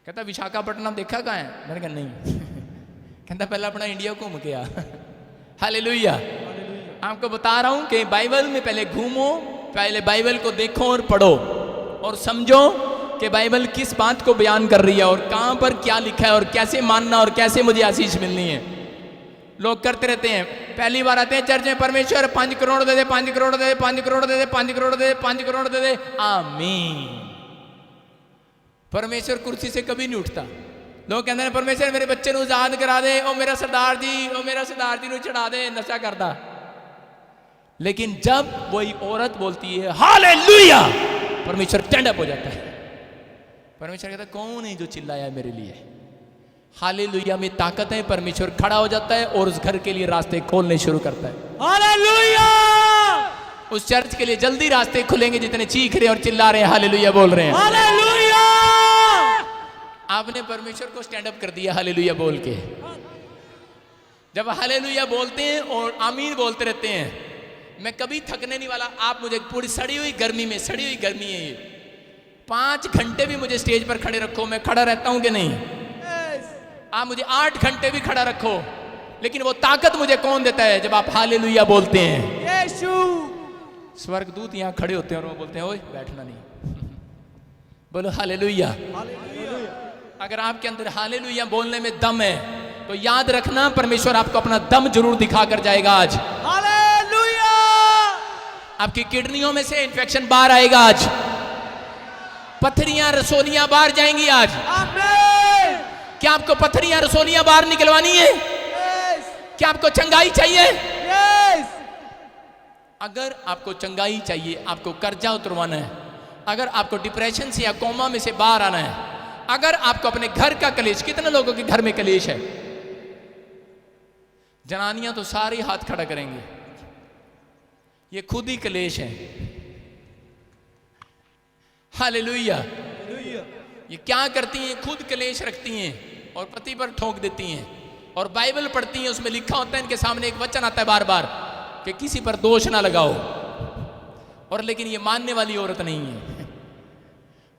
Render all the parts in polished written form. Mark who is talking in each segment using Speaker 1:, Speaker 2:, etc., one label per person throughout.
Speaker 1: कहता विशाखापट्टनम देखा कहाँ है? मैंने कहा नहीं। कहता पहले अपना इंडिया घूम के आ। हालेलुया। आपको बता रहा हूं कि बाइबल में पहले घूमो, पहले बाइबल को देखो और पढ़ो और समझो कि बाइबल किस बात को बयान कर रही है और कहां पर क्या लिखा है और कैसे मानना और कैसे मुझे आशीष मिलनी है। लोग करते रहते हैं, पहली बार आते हैं चर्च में, परमेश्वर 5 करोड़ दे दे, 5 करोड़ दे दे, 5 करोड़ दे दे, 5 करोड़ दे दे, 5 करोड़ दे दे, आमीन। परमेश्वर कुर्सी से कभी नहीं उठता। लोग कहते हैं परमेश्वर मेरे बच्चे को आजाद करा दे, ओ मेरा सरदार जी, ओ मेरा सरदार जी चढ़ा दे, नशा करता। लेकिन जब वही औरत बोलती है हालेलुया, परमेश्वर स्टैंड अप हो जाता है। परमेश्वर कहता है कौन है जो चिल्लाया है मेरे लिए? हालेलुया में ताकत है। परमेश्वर खड़ा हो जाता है और उस घर के लिए रास्ते खोलने शुरू करता है। हालेलुया। उस चर्च के लिए जल्दी रास्ते खुलेंगे जितने चीख रहे और चिल्ला रहे हैं, हालेलुया बोल रहे हैं। हालेलुया। आपने परमेश्वर को स्टैंड अप कर दिया हालेलुया बोल के। जब हालेलुया बोलते हैं और आमीन बोलते रहते हैं, मैं कभी थकने नहीं वाला। आप मुझे पूरी सड़ी हुई गर्मी में, सड़ी हुई गर्मी है ये, 5 घंटे भी मुझे स्टेज पर खड़े रखो, मैं खड़ा रहता हूं कि नहीं? आप मुझे 8 घंटे भी खड़ा रखो, लेकिन वो ताकत मुझे कौन देता है? जब आप हालेलुया बोलते हैं। यीशु। स्वर्गदूत यहां खड़े होते हैं और वो बोलते हैं ओए बैठना नहीं। बोलो हालेलुया। अगर आपके अंदर हालेलुया बोलने में दम है तो याद रखना परमेश्वर आपको अपना दम जरूर दिखा कर जाएगा आज। हालेलुया। आपकी किडनियों में से इंफेक्शन बाहर आएगा आज, पथरियां रसोलियां बाहर जाएंगी आज। आमीन। क्या आपको पथरियां रसोलियां बाहर निकलवानी है? क्या आपको चंगाई चाहिए? अगर आपको चंगाई चाहिए, आपको कर्जा उतरवाना है, अगर आपको डिप्रेशन से या कोमा में से बाहर आना है, अगर आपको अपने घर का कलेश, कितने लोगों के घर में कलेश है? जनानियां तो सारे हाथ खड़ा करेंगे, ये खुद ही कलेश है। हालेलुया। ये क्या करती हैं? खुद कलेश रखती हैं और पति पर ठोक देती हैं और बाइबल पढ़ती हैं, उसमें लिखा होता है, इनके सामने एक वचन आता है बार बार कि किसी पर दोष ना लगाओ। और लेकिन ये मानने वाली औरत नहीं है,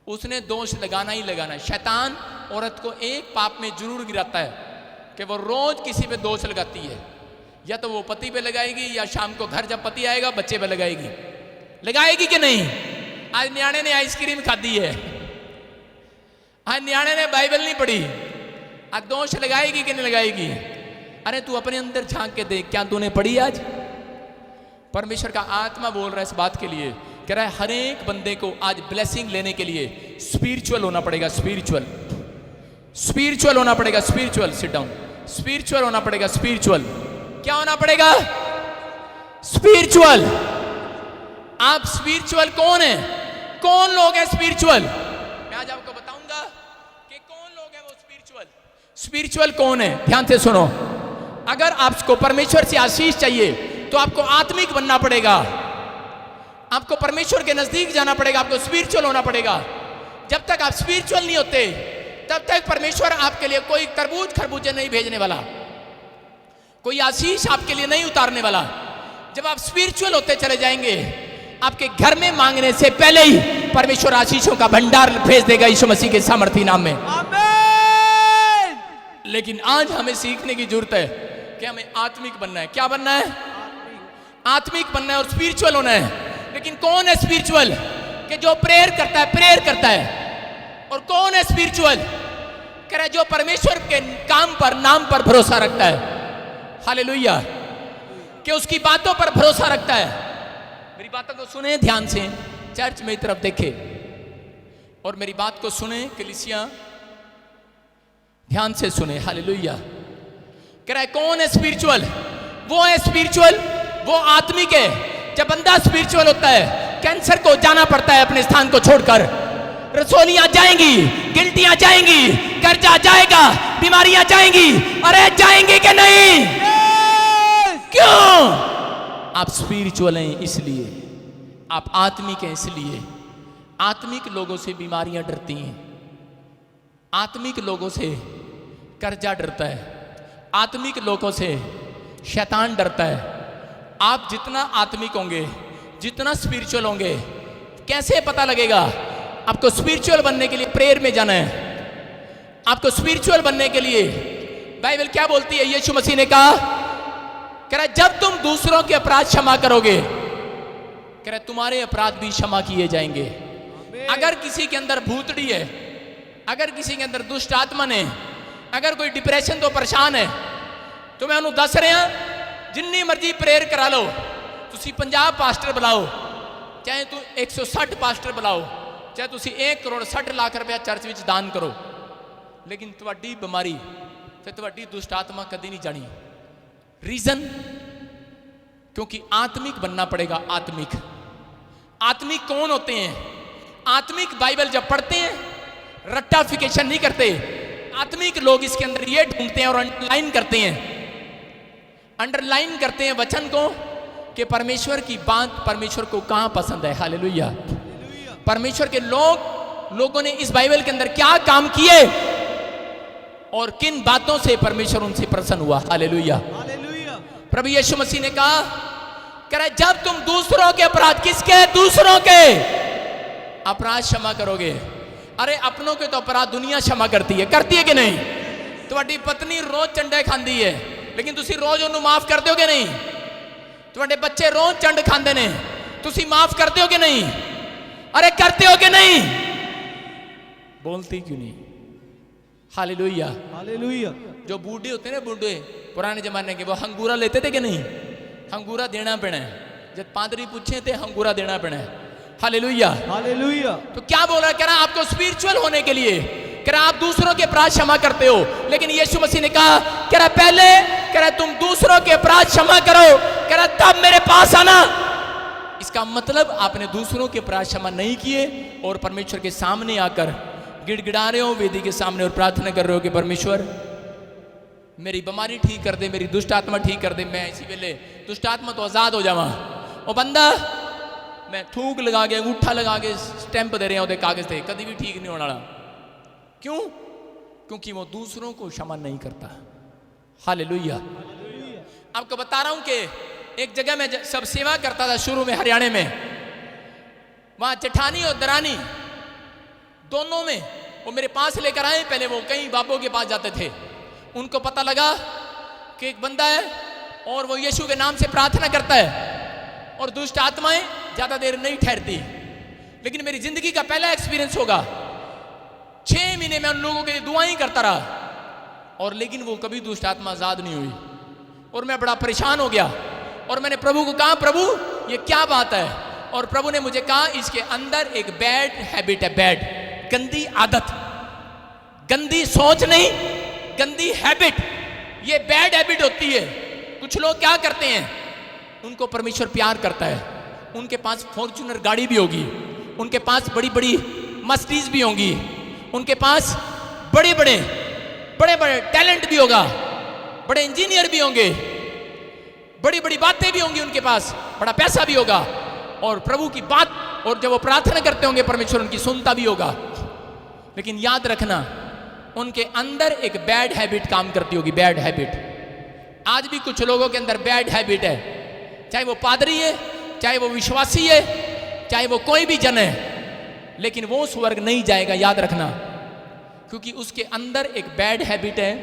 Speaker 1: उसने दोष लगाना ही लगाना है। शैतान औरत को एक पाप में जरूर गिराता है कि वो रोज किसी पे दोष लगाती है, या तो वो पति पे लगाएगी या शाम को घर जब पति आएगा बच्चे पे लगाएगी। लगाएगी कि नहीं? आज न्याणे ने आइसक्रीम खाधी है, आज न्याणे ने बाइबल नहीं पढ़ी, आज दोष लगाएगी कि नहीं लगाएगी? अरे तू अपने अंदर झांक के देख, क्या तूने पढ़ी आज? परमेश्वर का आत्मा बोल रहा है इस बात के लिए, कह रहा है हर एक बंदे को आज ब्लेसिंग लेने के लिए स्पिरिचुअल होना पड़ेगा। स्पिरिचुअल, स्पिरिचुअल होना पड़ेगा। Spiritual, sit down. स्पिरिचुअल होना पड़ेगा। स्पिरिचुअल क्या होना पड़ेगा? स्पिरिचुअल। आप स्पिरिचुअल कौन है? कौन लोग हैं स्पिरिचुअल? मैं आज आपको बताऊंगा कि कौन लोग हैं वो स्पिरिचुअल। स्पिरिचुअल कौन है? ध्यान से सुनो। अगर आपको परमेश्वर से आशीष चाहिए तो आपको आत्मिक बनना पड़ेगा, आपको परमेश्वर के नजदीक जाना पड़ेगा, आपको स्पिरिचुअल होना पड़ेगा। जब तक आप स्पिरिचुअल नहीं होते तब तक परमेश्वर आपके लिए कोई तरबूज खरबूजे नहीं भेजने वाला, कोई आशीष आपके लिए नहीं उतारने वाला। जब आप स्पिरिचुअल होते चले जाएंगे, आपके घर में मांगने से पहले ही परमेश्वर आशीषों का भंडार भेज देगा यीशु मसीह के सामर्थी नाम में। आमीन। लेकिन आज हमें सीखने की जरूरत है कि हमें आत्मिक बनना है। क्या बनना है? आत्मिक बनना है और स्पिरिचुअल होना है। लेकिन कौन है स्पिरिचुअल? कि जो प्रेयर करता है, प्रेयर करता है। और कौन है स्पिरिचुअल? कह रहा है जो परमेश्वर के काम पर, नाम पर भरोसा रखता है। हालेलुया। कि उसकी बातों पर भरोसा रखता है। मेरी बातों को सुने ध्यान से, चर्च में तरफ देखे और मेरी बात को सुने। कलीसिया ध्यान से सुने। हालेलुया। कह रहा है कौन है स्पिरिचुअल? वो है स्पिरिचुअल, वो आत्मिक है। जब बंदा स्पिरिचुअल होता है, कैंसर को जाना पड़ता है अपने स्थान को छोड़कर, रसोलियां जाएंगी, गिल्टियां जाएंगी, कर्जा जाएगा, बीमारियां जाएंगी। अरे जाएंगी कि नहीं? क्यों? आप स्पिरिचुअल हैं इसलिए, आप आत्मिक हैं इसलिए। आत्मिक लोगों से बीमारियां डरती हैं, आत्मिक लोगों से कर्जा डरता है, आत्मिक लोगों से शैतान डरता है। आप जितना आत्मिक होंगे, जितना स्पिरिचुअल होंगे, कैसे पता लगेगा? आपको स्पिरिचुअल बनने के लिए प्रेयर में जाना है। आपको स्पिरिचुअल बनने के लिए बाइबल क्या बोलती है? यीशु मसीह ने कहा, कह रहा जब तुम दूसरों के अपराध क्षमा करोगे, कह रहा तुम्हारे अपराध भी क्षमा किए जाएंगे। अगर किसी के अंदर भूतड़ी है, अगर किसी के अंदर दुष्ट आत्मा ने, अगर कोई डिप्रेशन तो परेशान है, तो मैं उन्होंने दस रहा जिन्नी मर्जी प्रेयर करा लो, तुसी 50 पास्टर बुलाओ, चाहे तू 160 पास्टर बुलाओ, चाहे तुसी 1 करोड़ 60 लाख रुपया चर्च में दान करो, लेकिन तुहाडी बीमारी ते तुहाडी दुष्ट आत्मा कदी नहीं जानी। रीजन, क्योंकि आत्मिक बनना पड़ेगा। आत्मिक आत्मिक कौन होते हैं? आत्मिक बाइबल जब पढ़ते हैं, रट्टाफिकेशन नहीं करते। आत्मिक लोग इसके अंदर ये ढूंढते हैं और अंडरलाइन करते हैं, अंडरलाइन करते हैं वचन को कि परमेश्वर की बात परमेश्वर को कहां पसंद है। हालेलुया। परमेश्वर के लोगों ने इस बाइबल के अंदर क्या काम किए और किन बातों से परमेश्वर उनसे प्रसन्न हुआ। हालेलुया। प्रभु यीशु मसीह ने कहा, कह रहा जब तुम दूसरों के अपराध, किसके? दूसरों के अपराध क्षमा करोगे। अरे अपनों के तो अपराध दुनिया क्षमा करती है कि नहीं? तुम्हारी पत्नी रोज चंडे खांदी है, लेकिन तुसी रोज उन्हें माफ कर दोगे नहीं? तुम्हारे बच्चे रोज चंड खांदे ने, तुसी माफ कर दोगे नहीं? अरे करते हो कि नहीं? बोलती क्यों नहीं? हालेलुया। हालेलुया। जो बूढ़े होते हैं ना, बूढ़े पुराने जमाने के, वो हंगूरा लेते थे कि नहीं? हंगूरा देना पड़ा है। जब पादरी पूछे थे, हंगूरा देना पड़ा है। हालेलुया। हालेलुया। तो क्या बोल रहा है? कह रहा आपको स्पिरिचुअल होने के लिए, कह रहा आप दूसरों के अपराध क्षमा करते हो, लेकिन यीशु मसीह ने कहा, कह रहा पहले, कह रहा तुम दूसरों के अपराध क्षमा करो, कह रहा तब मेरे पास आना। इसका मतलब आपने दूसरों के अपराध क्षमा नहीं किए और परमेश्वर के सामने आकर गिड़गिड़ा रहे हो वेदी के सामने और प्रार्थना कर रहे हो कि परमेश्वर मेरी बीमारी ठीक कर दे, मेरी दुष्ट आत्मा ठीक कर दे, मैं इसी वेले दुष्ट आत्मा तो आजाद हो जावा। ओ बंदा, मैं थूक लगा के, अंगूठा लगा के स्टैंप दे रहे हैं कागज थे, कभी भी ठीक नहीं होने वाला। क्यों? क्योंकि वो दूसरों को क्षमा नहीं करता। हालेलुया। आपको बता रहा हूं कि एक जगह में सब सेवा करता था शुरू में हरियाणा में, वहां जेठानी और दरानी दोनों में वो मेरे पास लेकर आए। पहले वो कई बाबों के पास जाते थे, उनको पता लगा कि एक बंदा है और वो यीशु के नाम से प्रार्थना करता है और दुष्ट आत्माएं ज्यादा देर नहीं ठहरती। लेकिन मेरी जिंदगी का पहला एक्सपीरियंस होगा, 6 महीने में उन लोगों के लिए दुआएं करता रहा और लेकिन वो कभी दुष्ट आत्मा आजाद नहीं हुई और मैं बड़ा परेशान हो गया और मैंने प्रभु को कहा, प्रभु ये क्या बात है? और प्रभु ने मुझे कहा, इसके अंदर एक बैड हैबिट है, बैड, गंदी आदत, गंदी सोच नहीं, गंदी हैबिट, ये बैड हैबिट होती है। कुछ लोग क्या करते हैं, उनको परमेश्वर प्यार करता है, उनके पास फॉर्च्यूनर गाड़ी भी होगी, उनके पास बड़ी बड़ी मर्सिडीज भी होंगी, उनके पास बड़े बड़े टैलेंट भी होगा, बड़े इंजीनियर भी होंगे, बड़ी बड़ी बातें भी होंगी उनके पास, बड़ा पैसा भी होगा और प्रभु की बात, और जब वो प्रार्थना करते होंगे परमेश्वर उनकी सुनता भी होगा। लेकिन याद रखना, उनके अंदर एक बैड हैबिट काम करती होगी, बैड हैबिट। आज भी कुछ लोगों के अंदर बैड हैबिट है, चाहे वो पादरी है, चाहे वो विश्वासी है, चाहे वो कोई भी जन है, लेकिन वो स्वर्ग नहीं जाएगा, याद रखना, क्योंकि उसके अंदर एक बैड हैबिट है,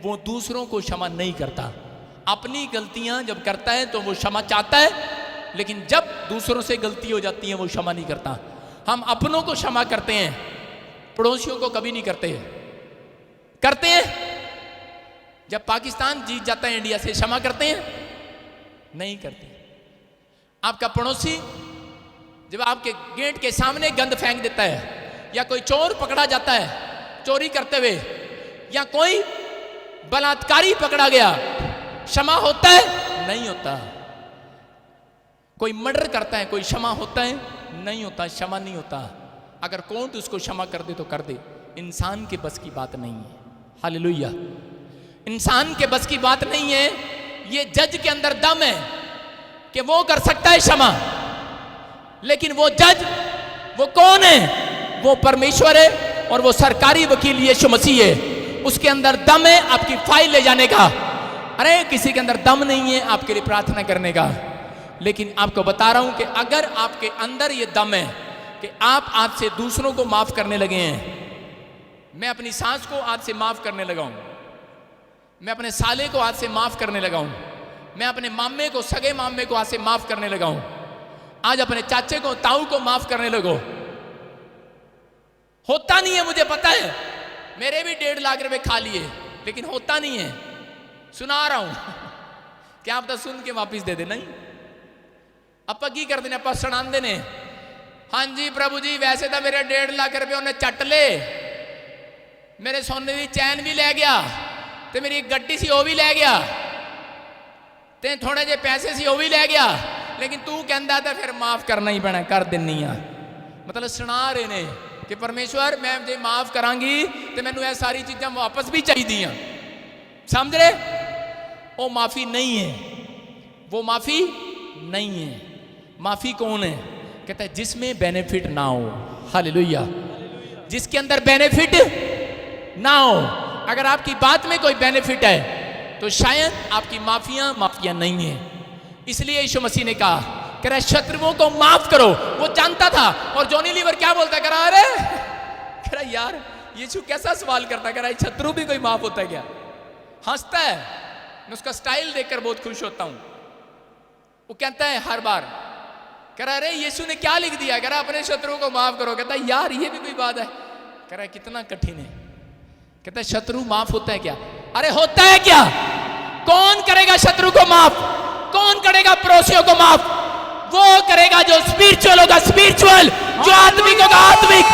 Speaker 1: वो दूसरों को क्षमा नहीं करता। अपनी गलतियां जब करता है तो वो क्षमा चाहता है, लेकिन जब दूसरों से गलती हो जाती है वो क्षमा नहीं करता। हम अपनों को क्षमा करते हैं, पड़ोसियों को कभी नहीं करते हैं। जब पाकिस्तान जीत जाता है इंडिया से, क्षमा करते हैं? नहीं करते। आपका पड़ोसी जब आपके गेट के सामने गंद फेंक देता है, या कोई चोर पकड़ा जाता है चोरी करते हुए, या कोई बलात्कारी पकड़ा गया, क्षमा होता है? नहीं होता। कोई मर्डर करता है, कोई क्षमा होता है? नहीं होता, क्षमा नहीं होता। अगर कोर्ट उसको क्षमा कर दे तो कर दे, इंसान के बस की बात नहीं है। हालेलुया। इंसान के बस की बात नहीं है। ये जज के अंदर दम है कि वो कर सकता है क्षमा, लेकिन वो जज वो कौन है? वो परमेश्वर है और वो सरकारी वकील यीशु मसीह है। उसके अंदर दम है आपकी फाइल ले जाने का। अरे किसी के अंदर दम नहीं है आपके लिए प्रार्थना करने का। लेकिन आपको बता रहा हूं कि अगर आपके अंदर ये दम है कि आप आज से दूसरों को माफ करने लगे हैं, मैं अपनी सास को आज से माफ करने लगा हूं, मैं अपने साले को आज से माफ करने लगा हूं, मैं अपने मामे को, सगे मामे को आज से माफ करने लगा हूं, आज अपने चाचे को, ताऊ को माफ करने लगो। होता नहीं है, मुझे पता है, मेरे भी 1.5 लाख रुपए खा लिए, लेकिन होता नहीं है। सुना रहा हूं क्या आप तो सुन के वापिस दे दे? नहीं, अपा की कर देने, अपा सुना देने। हाँ जी प्रभु जी, वैसे तो मेरे 1.5 लाख रुपए उन्हें चट ले, मेरे सोने की चैन भी ले गया, ते मेरी गड्डी सी वो भी ले गया, ते थोड़े जे पैसे सी वो भी ले गया, लेकिन तू कहता था फिर माफ करना ही पैना, कर देनी आ। मतलब सुना रहे ने कि परमेश्वर मैं जे माफ करांगी तो मैनू ये सारी चीज़ां वापस भी चाहिए। समझ रहे? वो माफी नहीं है, वो माफी नहीं है। माफी कौन है? कहता है जिसमें बेनिफिट ना हो। हालेलुया। जिसके अंदर बेनिफिट ना हो। अगर आपकी बात में कोई बेनिफिट है तो शायद आपकी माफिया नहीं है। इसलिए यीशु मसीह ने कहा, कह रहा शत्रुओं को माफ करो। वो जानता था। और जॉनी लीवर क्या बोलता है? कह रहा अरे, कह रहा यार यीशु कैसा सवाल करता है, कह रहा शत्रु भी कोई माफ होता है क्या? हंसता है। मैं उसका स्टाइल देखकर बहुत खुश होता हूं। वो कहता है हर बार, कह रहा अरे यीशु ने क्या लिख दिया, कह रहा अपने शत्रुओं को माफ करो। कहता है यार ये भी कोई बात है? कह रहा कितना कठिन है। कहता है शत्रु माफ होता है क्या? अरे होता है क्या? कौन करेगा शत्रु को माफ? कौन करेगा पड़ोसियों को माफ? वो करेगा जो स्पिरिचुअल होगा, स्पिरिचुअल। जो आत्मिक होगा, आत्मिक।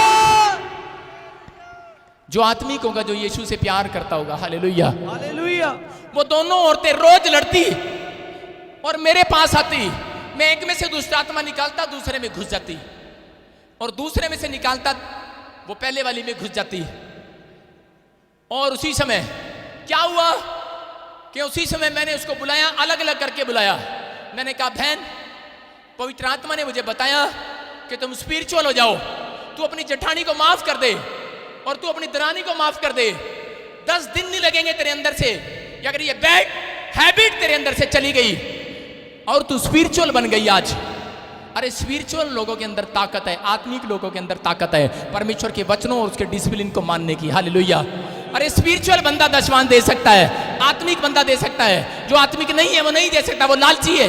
Speaker 1: जो आत्मिक होगा, जो यीशु से प्यार करता होगा। Hallelujah, hallelujah. वो दोनों औरतें रोज लड़ती और मेरे पास आती। मैं एक में से दूसरा आत्मा निकालता, दूसरे में घुस जाती, और दूसरे में से निकालता, वो पहले वाली में घुस जाती। और उसी समय क्या हुआ कि उसी समय मैंने उसको बुलाया, अलग अलग करके बुलाया। मैंने कहा बहन, पवित्र आत्मा ने मुझे बताया कि तुम स्पिरिचुअल हो जाओ। तू अपनी जेठानी को माफ कर दे और तू अपनी दरानी को माफ कर दे। 10 दिन नहीं लगेंगे तेरे अंदर से, अगर ये बैड हैबिट तेरे अंदर से चली गई और तू स्पिरिचुअल बन गई आज। अरे स्पिरिचुअल लोगों के अंदर ताकत है, आत्मिक लोगों के अंदर ताकत है परमेश्वर के वचनों और उसके डिसिप्लिन को मानने की। हालेलुया। अरे स्पिरिचुअल बंदा दशवान दे सकता है, आत्मिक बंदा दे सकता है। जो आत्मिक नहीं है वो नहीं दे सकता, वो लालची है।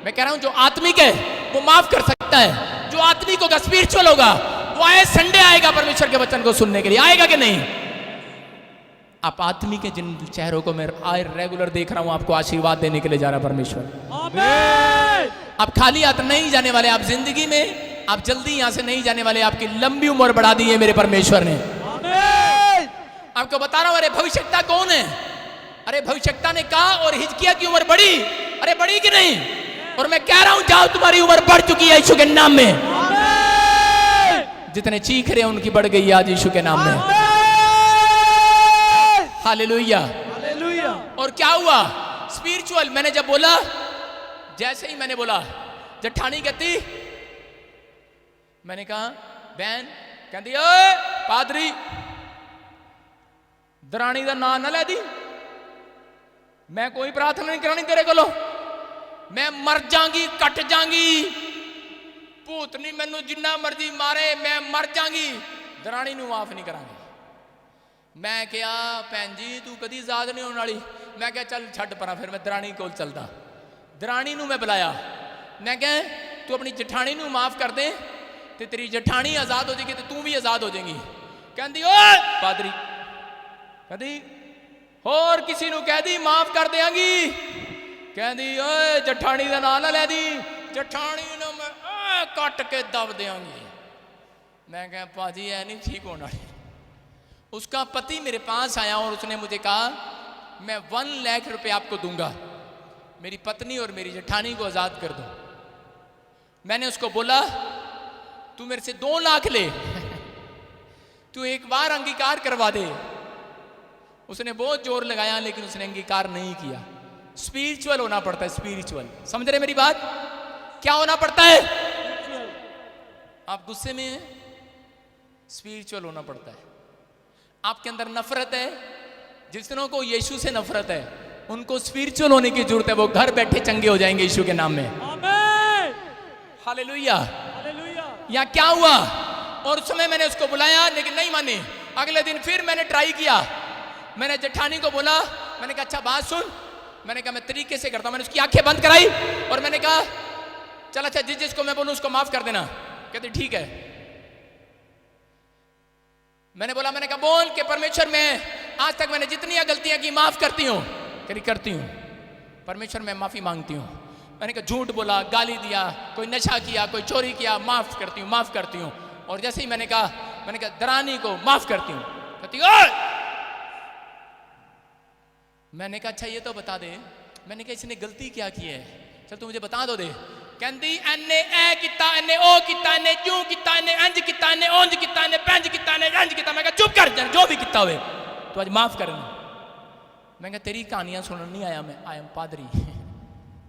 Speaker 1: मैं कह रहा हूं जो आत्मिक है वो माफ कर सकता है। जो आत्मिक होगा, स्पिरिचुअल होगा, वो आए संडे आएगा परमेश्वर के वचन को सुनने के लिए। आएगा कि नहीं? आप आत्मिक के जिन चेहरों को मैं आए रेगुलर देख रहा हूं, आपको आशीर्वाद देने के लिए जा रहा परमेश्वर। आमीन। आप खाली हाथ नहीं जाने वाले। आप जिंदगी में आप जल्दी यहां से नहीं जाने वाले। आपकी लंबी उम्र बढ़ा दी है मेरे परमेश्वर ने। आमीन। आपको बता रहा हूं। अरे भविष्यता कौन है? अरे भविष्यता ने कहा और हिजकिया की उम्र बढ़ी। अरे बढ़ी कि नहीं? और मैं कह रहा हूं जाओ, तुम्हारी उम्र बढ़ चुकी है यीशु के नाम में। जितने चीख रहे हैं उनकी बढ़ गई आज यीशु के नाम में। Hallelujah, hallelujah. और क्या हुआ? स्पिरिचुअल। मैंने जब बोला, जैसे ही मैंने बोला, जेठानी कहती, मैंने कहा बहन, कहती ओए पादरी दरानी का नाम ना ले दी। मैं कोई प्रार्थना नहीं करानी तेरे को, मैं मर जाऊंगी, कट जाऊंगी। भूतनी मैनू जिन्ना मर्जी मारे, मैं मर जाऊंगी, दरानी नू माफ नहीं करांगी। मैं क्या भैन जी तू कदी आजाद नहीं होने वाली। मैं क्या चल छड़ परा, फिर मैं दरानी कोल चलता। दरानी नू मैं बुलाया। मैं क्या तू अपनी जेठानी नू माफ कर दे तो तेरी जेठानी आजाद हो जाएगी तो तू भी आजाद हो जाएगी। कहती ओए पादरी, कहती होर किसी नू कह दी माफ कर देंगी। कहती ओए जेठानी का नाम ना ले दी, जेठानी ने मैं कट के दब देंगी। मैं क्या पाजी है नहीं ठीक होना। उसका पति मेरे पास आया और उसने मुझे कहा मैं 1 लाख रुपए आपको दूंगा, मेरी पत्नी और मेरी जेठानी को आजाद कर दो। मैंने उसको बोला तू मेरे से 2 लाख ले, तू एक बार अंगीकार करवा दे। उसने बहुत जोर लगाया लेकिन उसने अंगीकार नहीं किया। स्पिरिचुअल होना पड़ता है, स्पिरिचुअल। समझ रहे मेरी बात? क्या होना पड़ता है? आप गुस्से में हैं, स्पिरिचुअल होना पड़ता है। आपके अंदर नफरत है, जिसनों को यीशु से नफरत है उनको स्पिरिचुअल होने की जरूरत है। वो घर बैठे चंगे हो जाएंगे यीशु के नाम में। आमीन। Hallelujah, hallelujah. यहाँ क्या हुआ? और उस समय मैंने उसको बुलाया लेकिन नहीं मानी। अगले दिन फिर मैंने ट्राई किया। मैंने जेठानी को बोला, मैंने कहा अच्छा बात सुन, मैंने कहा मैं तरीके से करता हूं। मैंने उसकी आंखें बंद कराई और मैंने कहा चल अच्छा जिसको मैं बोलूं उसको माफ कर देना। कहती ठीक है। मैंने बोला, मैंने कहा बोल के परमेश्वर मैं आज तक मैंने जितनी गलतियां की माफ करती हूं। कह करती हूं परमेश्वर मैं माफी मांगती हूं। मैंने कहा झूठ बोला, गाली दिया, कोई नशा किया, कोई चोरी किया, माफ करती हूं, माफ करती हूं। और जैसे ही मैंने कहा दरानी को माफ करती हूं, कहती ओए। मैंने कहा अच्छा ये तो बता दे। मैंने कहा इसने गलती क्या की है, चल तू मुझे बता दो दे। कहती एने ए किता, एने ओ किता, एने यूं किता, एने अंज किता, एने ओंज किता, एने पेंज किता, एने अंज किता। मैं कहा चुप कर, जो भी किता हुए तो आज माफ करना। मैं कहा तेरी कहानियां सुनने नहीं आया, मैं आई एम पादरी।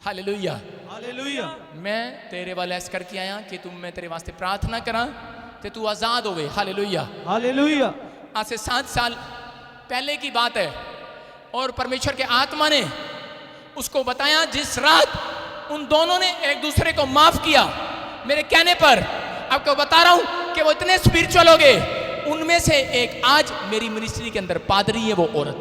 Speaker 1: Hallelujah
Speaker 2: hallelujah.
Speaker 1: मैं तेरे वाले ऐस करके आया कि तुम मैं तेरे वास्ते प्रार्थना करा ते तू आजाद होवे। Hallelujah
Speaker 2: hallelujah.
Speaker 1: आज से 7 साल पहले की बात है और परमेश्वर के आत्मा ने उसको बताया। जिस रात उन दोनों ने एक दूसरे को माफ किया मेरे कहने पर, आपको बता रहा हूं कि वो इतने स्पिरिचुअल हो गए। उनमें से एक आज मेरी मिनिस्ट्री के अंदर पादरी है, वो औरत।